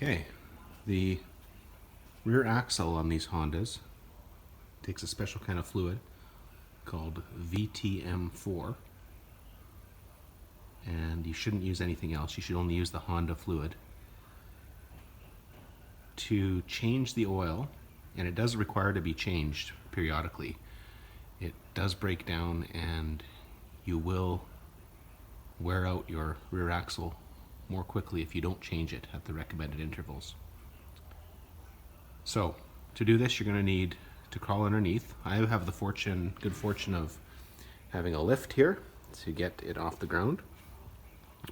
Okay, the rear axle on these Hondas takes a special kind of fluid called VTM-4, and you shouldn't use anything else. You should only use the Honda fluid to change the oil, and it does require to be changed periodically. It does break down and you will wear out your rear axle more quickly if you don't change it at the recommended intervals. So to do this, you're going to need to crawl underneath. I have the good fortune of having a lift here to get it off the ground,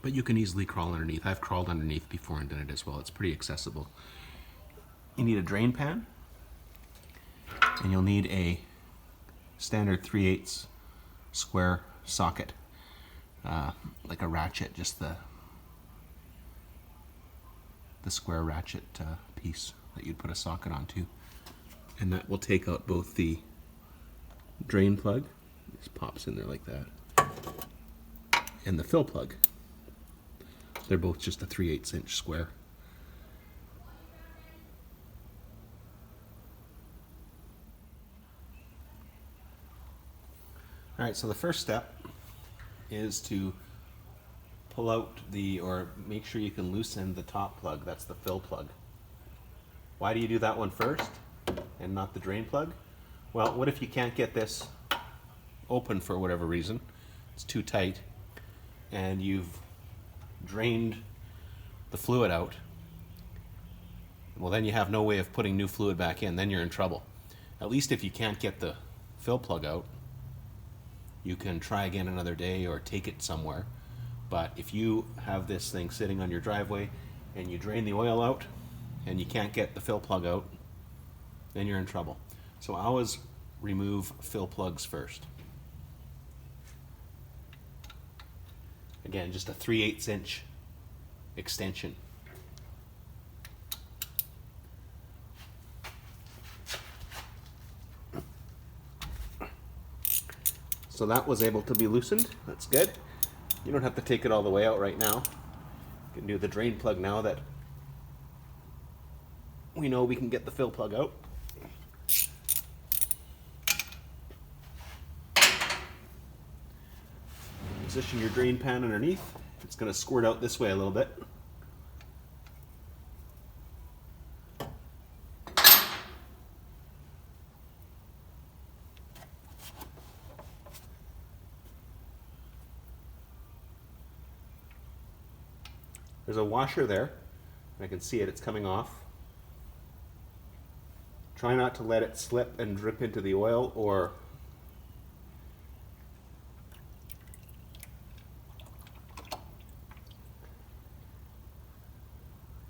but you can easily crawl underneath. I've crawled underneath before and done it as well. It's pretty accessible. You need a drain pan, and you'll need a standard 3/8 square socket, like a ratchet, just the square ratchet piece that you'd put a socket onto, and that will take out both the drain plug, just pops in there like that, and the fill plug. They're both just a 3/8 inch square. Alright, so the first step is to pull out or make sure you can loosen the top plug. That's the fill plug. Why do you do that one first and not the drain plug? Well, what if you can't get this open for whatever reason? It's too tight and you've drained the fluid out. Well, then you have no way of putting new fluid back in. Then you're in trouble. At least if you can't get the fill plug out, you can try again another day or take it somewhere. But if you have this thing sitting on your driveway and you drain the oil out and you can't get the fill plug out, then you're in trouble. So always remove fill plugs first. Again, just a 3/8 inch extension. So that was able to be loosened. That's good. You don't have to take it all the way out right now. You can do the drain plug now that we know we can get the fill plug out. Position your drain pan underneath. It's going to squirt out this way a little bit. There's a washer there. I can see it, it's coming off. Try not to let it slip and drip into the oil, or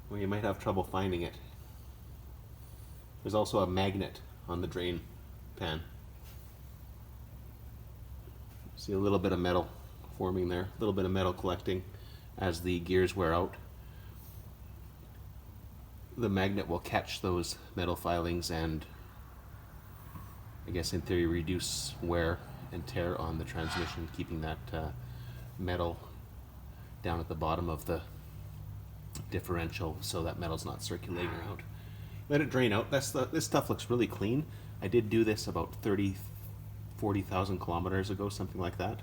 well, you might have trouble finding it. There's also a magnet on the drain pan. See a little bit of metal forming there, a little bit of metal collecting as the gears wear out. The magnet will catch those metal filings and, I guess in theory, reduce wear and tear on the transmission, keeping that metal down at the bottom of the differential so that metal's not circulating around. Let it drain out. This stuff looks really clean. I did do this about 40,000 kilometers ago, something like that.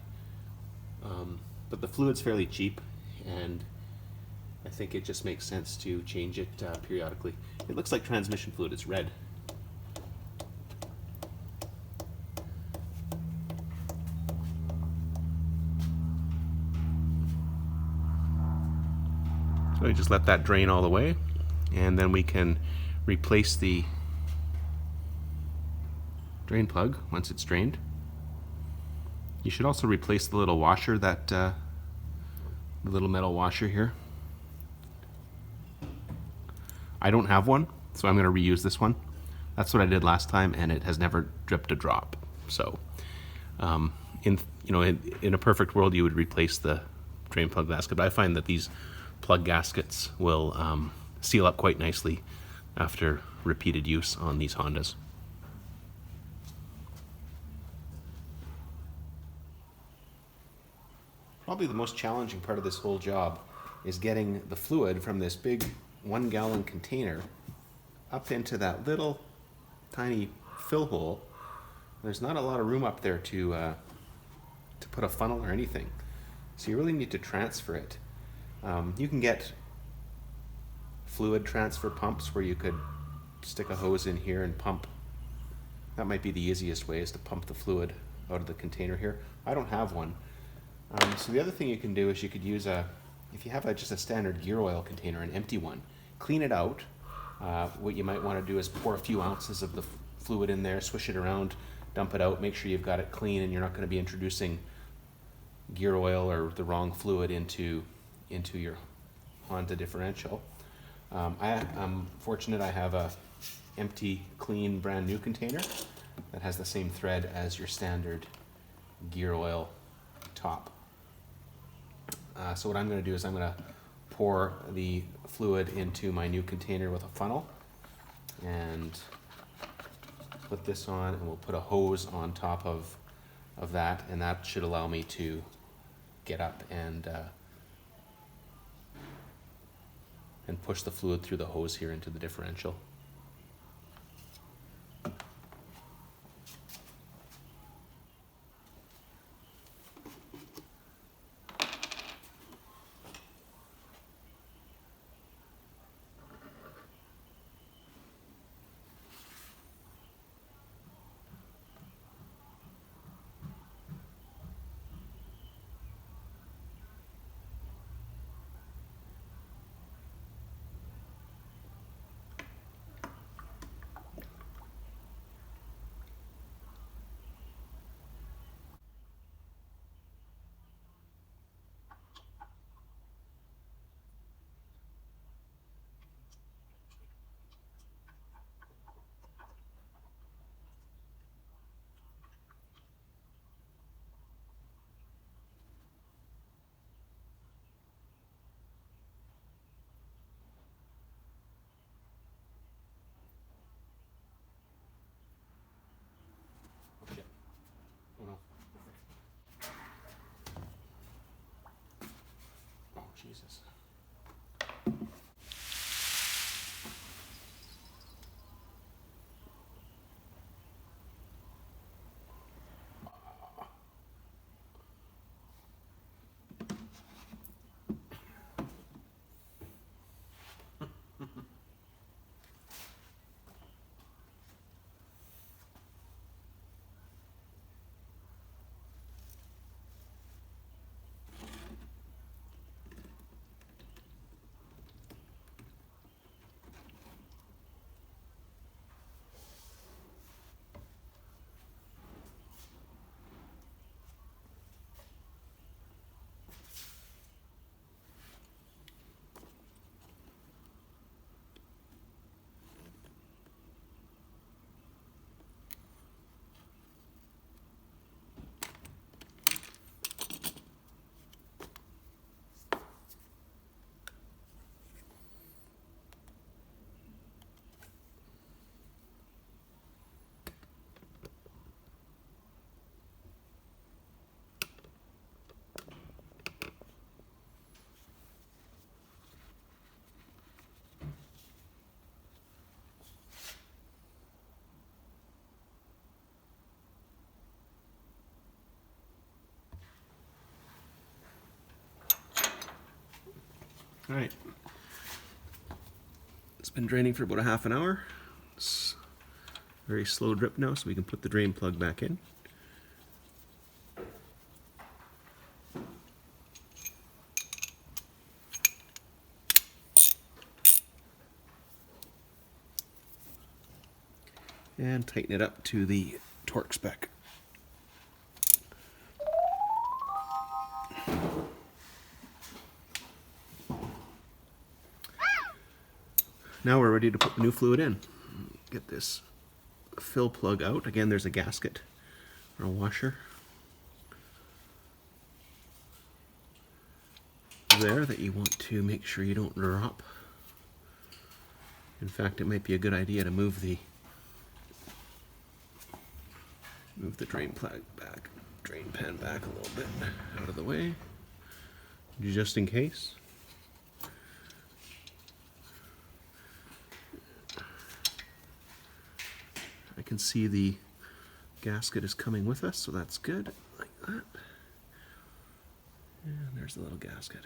But the fluid's fairly cheap, and I think it just makes sense to change it periodically. It looks like transmission fluid. It's red. So you just let that drain all the way, and then we can replace the drain plug once it's drained. You should also replace the little washer, the little metal washer here. I don't have one, so I'm going to reuse this one. That's what I did last time, and it has never dripped a drop. So, in a perfect world, you would replace the drain plug gasket, but I find that these plug gaskets will seal up quite nicely after repeated use on these Hondas. Probably the most challenging part of this whole job is getting the fluid from this big 1-gallon container up into that little tiny fill hole. There's not a lot of room up there to put a funnel or anything. So you really need to transfer it. You can get fluid transfer pumps where you could stick a hose in here and pump. That might be the easiest way, is to pump the fluid out of the container here. I don't have one. So the other thing you can do is you could use if you have just a standard gear oil container, an empty one, clean it out. What you might want to do is pour a few ounces of the fluid in there, swish it around, dump it out, make sure you've got it clean and you're not going to be introducing gear oil or the wrong fluid into your Honda differential. I'm fortunate I have a empty, clean, brand new container that has the same thread as your standard gear oil top. So what I'm going to do is I'm going to pour the fluid into my new container with a funnel and put this on, and we'll put a hose on top of that, and that should allow me to get up and push the fluid through the hose here into the differential. Jesus. All right, it's been draining for about a half an hour. It's very slow drip now, so we can put the drain plug back in. And tighten it up to the torque spec. Now we're ready to put the new fluid in. Get this fill plug out. Again, there's a gasket or a washer there that you want to make sure you don't drop. In fact, it might be a good idea to move the drain plug back, drain pan back a little bit out of the way, just in case. can see the gasket is coming with us, so that's good, like that. And there's the little gasket.